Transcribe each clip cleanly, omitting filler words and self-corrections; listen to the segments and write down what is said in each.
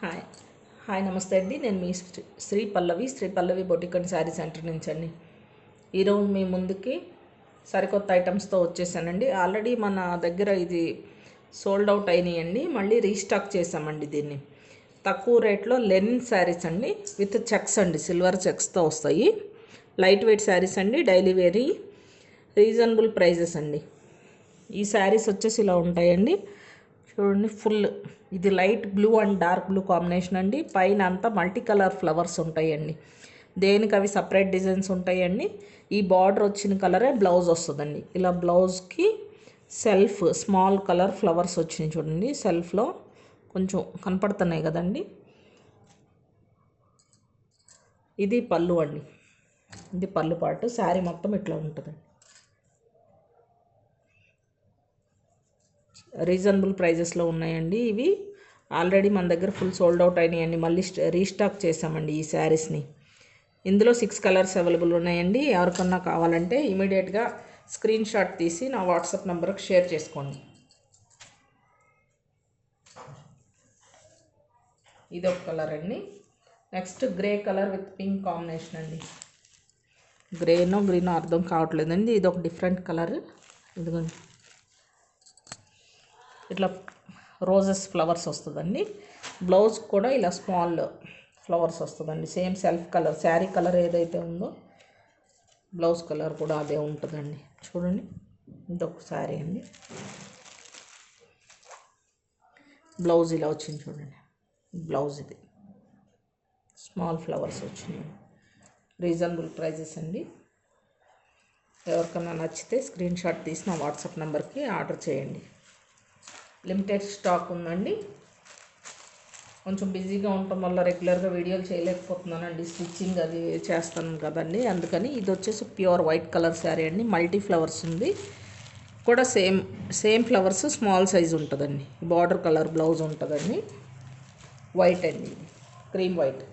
Hi hi నమస్తే అండి. నేను మీ శ్రీ పల్లవి బొటిక్ అండ్ శారీ సెంటర్ నుంచి అండి. ఈరోజు మీ ముందుకి సరికొత్త ఐటమ్స్తో వచ్చేసానండి. ఆల్రెడీ మన దగ్గర ఇది సోల్డ్ అవుట్ అయినాయండి. మళ్ళీ రీస్టాక్ చేసామండి దీన్ని. తక్కువ రేట్లో లెనిన్ శారీస్ అండి, విత్ చెక్స్ అండి, సిల్వర్ చెక్స్తో వస్తాయి. లైట్ వెయిట్ శారీస్ అండి, డైలీ వేరీ, రీజనబుల్ ప్రైజెస్ అండి. ఈ శారీస్ వచ్చేసి ఇలా ఉంటాయండి. చూడండి, ఫుల్ ఇది light blue and dark blue combination అండి. పైన అంతా మల్టీ కలర్ ఫ్లవర్స్ ఉంటాయండి. దేనికి అవి సపరేట్ డిజైన్స్ ఉంటాయండి. ఈ బార్డర్ వచ్చిన కలరే బ్లౌజ్ వస్తుందండి. ఇలా బ్లౌజ్కి సెల్ఫ్ స్మాల్ కలర్ ఫ్లవర్స్ వచ్చినాయి చూడండి. సెల్ఫ్లో కొంచెం కనపడుతున్నాయి కదండి. ఇది పళ్ళు అండి. ఇది పళ్ళు పాటు. శారీ మొత్తం ఇట్లా ఉంటుందండి. రీజనబుల్ ప్రైజెస్లో ఉన్నాయండి. ఇవి ఆల్రెడీ మన దగ్గర ఫుల్ సోల్డ్ అవుట్ అయినాయండి. మళ్ళీ రీస్టాక్ చేసామండి ఈ శారీస్ని. ఇందులో 6 కలర్స్ అవైలబుల్ ఉన్నాయండి. ఎవరికన్నా కావాలంటే ఇమీడియట్గా స్క్రీన్ షాట్ తీసి నా వాట్సాప్ నెంబర్కి షేర్ చేసుకోండి. ఇది ఒక కలర్ అండి. Next grey colour with pink combination అండి. గ్రేనో గ్రీనో అర్థం కావట్లేదండి. ఇది ఒక డిఫరెంట్ కలర్. ఇదిగోండి, ఇట్లా రోజెస్ ఫ్లవర్స్ వస్తుందండి. బ్లౌజ్ కూడా ఇలా స్మాల్ ఫ్లవర్స్ వస్తుందండి. Same self colour, sari colour ఏదైతే ఉందో బ్లౌజ్ కలర్ కూడా అదే ఉంటుందండి. చూడండి, ఇంకొక శారీ అండి. బ్లౌజ్ ఇలా వచ్చింది చూడండి. బ్లౌజ్ ఇది స్మాల్ ఫ్లవర్స్ వచ్చినాయి. రీజనబుల్ ప్రైజెస్ అండి. ఎవరికన్నా నచ్చితే స్క్రీన్ షాట్ తీసి నా వాట్సాప్ నెంబర్కి ఆర్డర్ చేయండి. లిమిటెడ్ స్టాక్ ఉందండి. కొంచెం బిజీగా ఉండటం వల్ల రెగ్యులర్గా వీడియోలు చేయలేకపోతున్నానండి. స్టిచ్చింగ్ అది చేస్తాను కదండి, అందుకని. ఇది వచ్చేసి ప్యూర్ వైట్ కలర్ శారీ అండి. మల్టీ ఫ్లవర్స్ ఉంది కూడా. సేమ్ ఫ్లవర్స్ స్మాల్ సైజ్ ఉంటుందండి. బార్డర్ కలర్ బ్లౌజ్ ఉంటుందండి. వైట్ అండి, క్రీమ్ వైట్.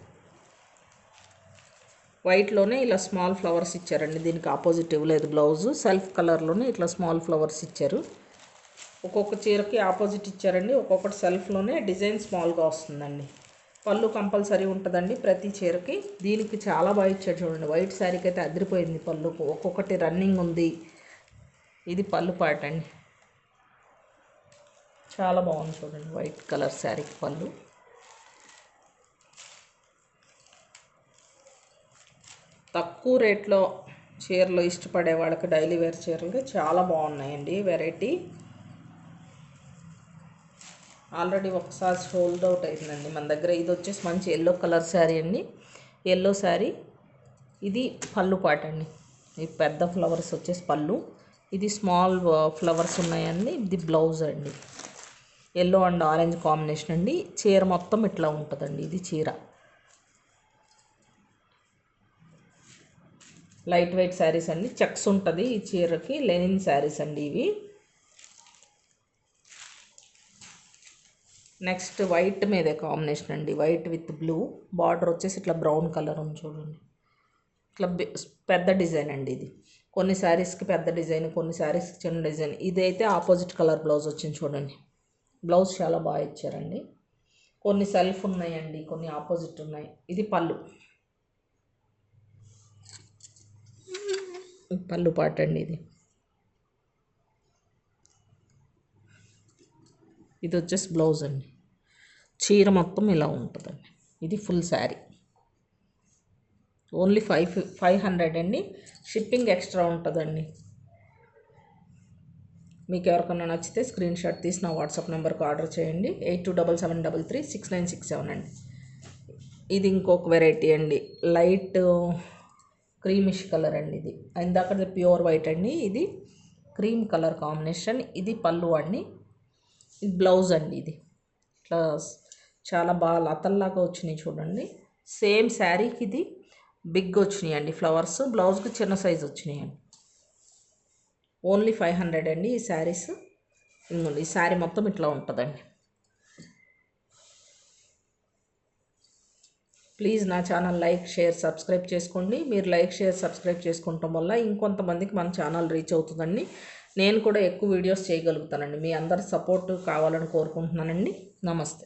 వైట్లోనే ఇలా స్మాల్ ఫ్లవర్స్ ఇచ్చారండి. దీనికి ఆపోజిట్ ఇవ్వలేదు బ్లౌజు. సెల్ఫ్ కలర్లోనే ఇట్లా స్మాల్ ఫ్లవర్స్ ఇచ్చారు. ఒక్కొక్క చీరకి ఆపోజిట్ ఇచ్చారండి. ఒక్కొక్కటి సెల్ఫ్లోనే డిజైన్ స్మాల్గా వస్తుందండి. పళ్ళు కంపల్సరీ ఉంటుందండి ప్రతి చీరకి. దీనికి చాలా బాగా ఇచ్చారు చూడండి. వైట్ శారీకి అయితే అదిరిపోయింది పళ్ళు. ఒక్కొక్కటి రన్నింగ్ ఉంది. ఇది పళ్ళు పాట అండి. చాలా బాగుంది చూడండి. వైట్ కలర్ శారీకి పళ్ళు. తక్కువ రేట్లో చీరలు ఇష్టపడే వాళ్ళకి డైలీ వేర్ చీరలు చాలా బాగున్నాయండి. వెరైటీ ఆల్రెడీ ఒకసారి సోల్డ్ అవుట్ అయిందండి మన దగ్గర. ఇది వచ్చేసి మంచి ఎల్లో కలర్ శారీ అండి. ఎల్లో శారీ. ఇది పళ్ళు పాట అండి. ఈ పెద్ద ఫ్లవర్స్ వచ్చేసి పళ్ళు. ఇది స్మాల్ ఫ్లవర్స్ ఉన్నాయండి. ఇది బ్లౌజ్ అండి. ఎల్లో అండ్ ఆరెంజ్ కాంబినేషన్ అండి. చీర మొత్తం ఇట్లా ఉంటుందండి. ఇది చీర లైట్ వెయిట్ శారీస్ అండి. చెక్స్ ఉంటుంది ఈ చీరకి. లెనిన్ శారీస్ అండి ఇవి. నెక్స్ట్ వైట్ మీదే కాంబినేషన్ అండి. White with blue. బార్డర్ వచ్చేసి ఇట్లా బ్రౌన్ కలర్ ఉంది చూడండి. ఇట్లా పెద్ద డిజైన్ అండి ఇది. కొన్ని శారీస్కి పెద్ద డిజైన్, కొన్ని శారీస్కి చిన్న డిజైన్. ఇదైతే ఆపోజిట్ కలర్ బ్లౌజ్ వచ్చింది చూడండి. బ్లౌజ్ చాలా బాగా ఇచ్చారండి. కొన్ని సెల్ఫ్ ఉన్నాయండి, కొన్ని ఆపోజిట్ ఉన్నాయి. ఇది పళ్ళు. పళ్ళు పాట అండి ఇది. ఇది వచ్చేసి బ్లౌజ్ అండి. చీర మొత్తం ఇలా ఉంటుందండి. ఇది ఫుల్ శారీ. ఓన్లీ 500 అండి. షిప్పింగ్ ఎక్స్ట్రా ఉంటుందండి. మీకు ఎవరికన్నా నచ్చితే స్క్రీన్ షాట్ తీసి నా వాట్సాప్ నెంబర్కి ఆర్డర్ చేయండి. 8277336967 అండి. ఇది ఇంకొక వెరైటీ అండి. లైట్ క్రీమిష్ కలర్ అండి. ఇది ఇందాక ప్యూర్ వైట్ అండి. ఇది క్రీమ్ కలర్ కాంబినేషన్. ఇది పళ్ళు అండి. ఇది బ్లౌజ్ అండి. ఇది ఇట్లా చాలా బాగా లతల్లాగా వచ్చినాయి చూడండి. సేమ్ శారీకి ఇది బిగ్ వచ్చినాయి అండి ఫ్లవర్స్. బ్లౌజ్కి చిన్న సైజు వచ్చినాయండి. ఓన్లీ 500 అండి ఈ శారీస్. ఇంకోండి, ఈ శారీ మొత్తం ఇట్లా ఉంటుందండి. ప్లీజ్ నా ఛానల్ లైక్, షేర్, సబ్స్క్రైబ్ చేసుకోండి. మీరు లైక్, షేర్, సబ్స్క్రైబ్ చేసుకోవటం వల్ల ఇంకొంతమందికి మన ఛానల్ రీచ్ అవుతుందండి. నేను కూడా ఎక్కువ వీడియోస్ చేయగలుగుతానండి. మీ అందరి సపోర్ట్ కావాలని కోరుకుంటున్నానండి. నమస్తే.